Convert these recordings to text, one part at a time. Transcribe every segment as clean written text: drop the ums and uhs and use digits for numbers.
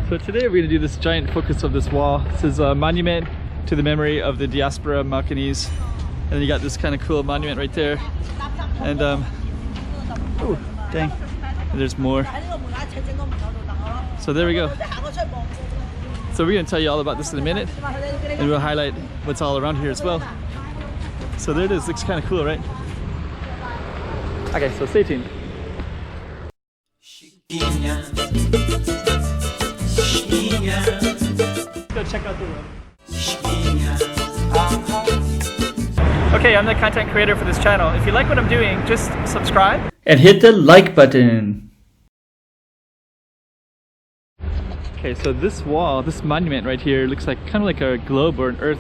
So today we're going to do this giant focus of this wall. This is a monument to the memory of the Diaspora Macanese. And then you got this kind of cool monument right there. And oh, dang. And there's more. So there we go. So we're going to tell you all about this in a minute. And we'll highlight what's all around here as well. So there it is. Looks kind of cool, right? Okay, so stay tuned. Let's go check out the room. Okay, I'm the content creator for this channel. If you like what I'm doing, just subscribe and hit the like button. Okay, so this wall, this monument right here looks like kind of like a globe or an earth.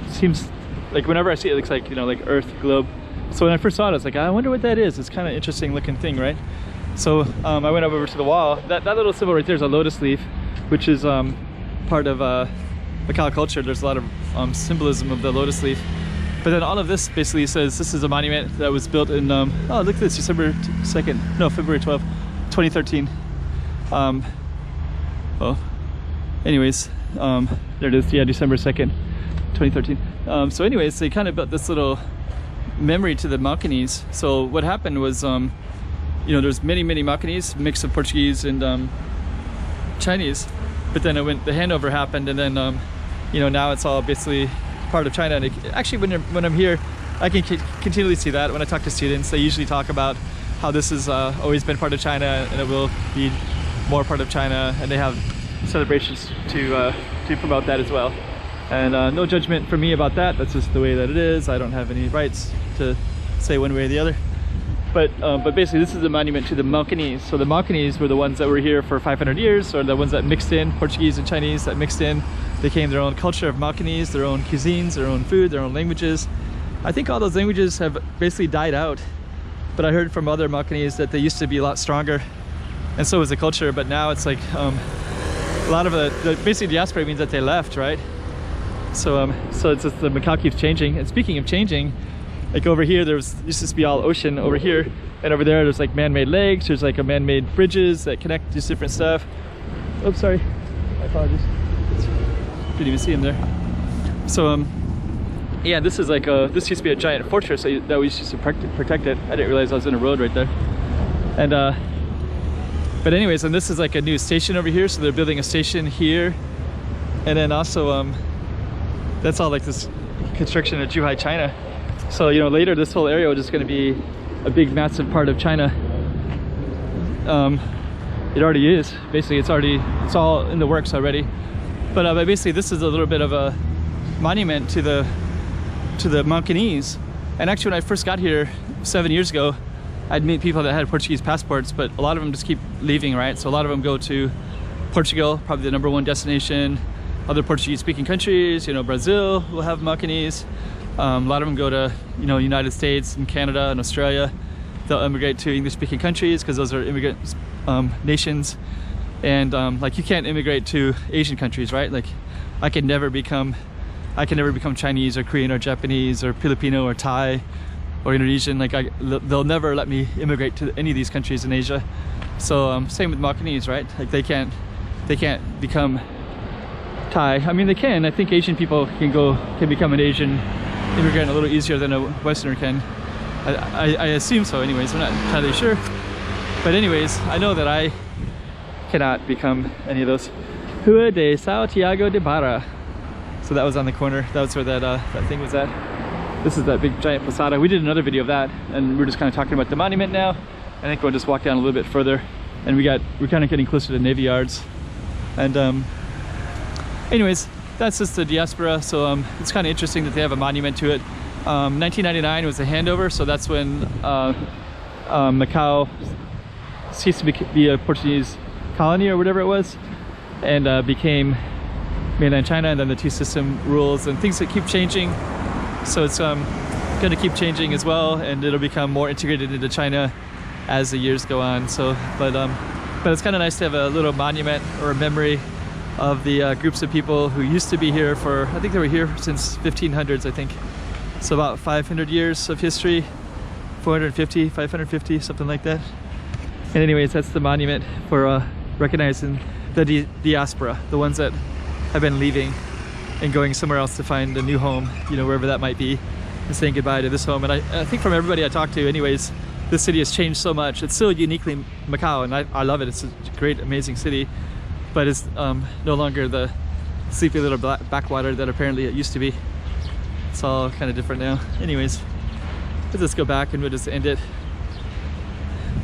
Seems like whenever I see it, it looks like, you know, like earth, globe. So when I first saw it, I was like, I wonder what that is. It's kind of interesting looking thing, right? So I went over to the wall. That little symbol right there is a lotus leaf, which is part of Macau culture. There's a lot of symbolism of the lotus leaf. But then all of this basically says this is a monument that was built in, oh, look at this, February 12th, 2013. Well, anyways, there it is, yeah, December 2nd, 2013. So anyways, they kind of built this little memory to the Macanese. So what happened was, you know, there's many Macanese, mix of Portuguese and Chinese, but then the handover happened, and then you know, now it's all basically part of China. And actually when I'm here, I can continually see that. When I talk to students, they usually talk about how this has always been part of China and it will be more part of China, and they have celebrations to promote that as well. And no judgment from me about that. That's just the way that it is. I don't have any rights to say one way or the other. But basically this is a monument to the Macanese. So the Macanese were the ones that were here for 500 years, or the ones that mixed in, Portuguese and Chinese that mixed in, became their own culture of Macanese, their own cuisines, their own food, their own languages. I think all those languages have basically died out, but I heard from other Macanese that they used to be a lot stronger, and so was the culture. But now it's like a lot of basically diaspora means that they left, right? So it's just the Macau keeps changing. And speaking of changing, like over here, used to be all ocean over here, and over there there's like man-made lakes, there's like a man-made bridges that connect just different stuff. Oops, sorry, my apologies. Didn't even see him there. So yeah, this is like this used to be a giant fortress that we used to protect it. I didn't realize I was in a road right there. And but anyways, and this is like a new station over here, so they're building a station here, and then also that's all like this construction of Zhuhai, China. So, you know, later this whole area is just going to be a big massive part of China. It already is. Basically it's all in the works already. But basically this is a little bit of a monument to the Macanese. And actually when I first got here 7 years ago, I'd meet people that had Portuguese passports, but a lot of them just keep leaving, right? So a lot of them go to Portugal, probably the #1 destination. Other Portuguese speaking countries, you know, Brazil will have Macanese. A lot of them go to, you know, United States and Canada and Australia. They'll immigrate to English-speaking countries because those are immigrant nations. And like you can't immigrate to Asian countries, right? Like I can never become Chinese or Korean or Japanese or Filipino or Thai or Indonesian. Like they'll never let me immigrate to any of these countries in Asia. So same with Macanese, right? Like they can't become Thai. I mean, they can. I think Asian people can become an Asian immigrant a little easier than a Westerner can. I assume so anyways. I'm not entirely sure. But anyways, I know that I cannot become any of those. Rua de Santiago de Barra. So that was on the corner. That was where that thing was at. This is that big giant posada. We did another video of that, and we're just kind of talking about the monument now. I think we'll just walk down a little bit further, and we're kind of getting closer to Navy Yards. And anyways, that's just the Diaspora. So it's kind of interesting that they have a monument to it. 1999 was a handover, so that's when Macau ceased to be a Portuguese colony or whatever it was, and became mainland China, and then the two-system rules and things that keep changing. So it's going to keep changing as well, and it'll become more integrated into China as the years go on. So, but it's kind of nice to have a little monument or a memory of the groups of people who used to be here for, I think they were here since 1500s, I think. So about 500 years of history, 450, 550, something like that. And anyways, that's the monument for recognizing the diaspora, the ones that have been leaving and going somewhere else to find a new home, you know, wherever that might be, and saying goodbye to this home. And I think from everybody I talked to anyways, this city has changed so much. It's still uniquely Macau, and I love it. It's a great, amazing city, but it's no longer the sleepy little backwater that apparently it used to be. It's all kind of different now. Anyways, let's just go back and we'll just end it.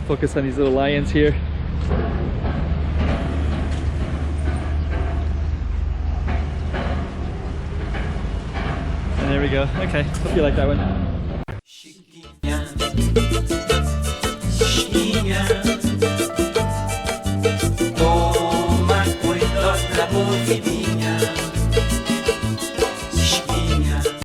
Focus on these little lions here. And there we go. Okay, hope you like that one.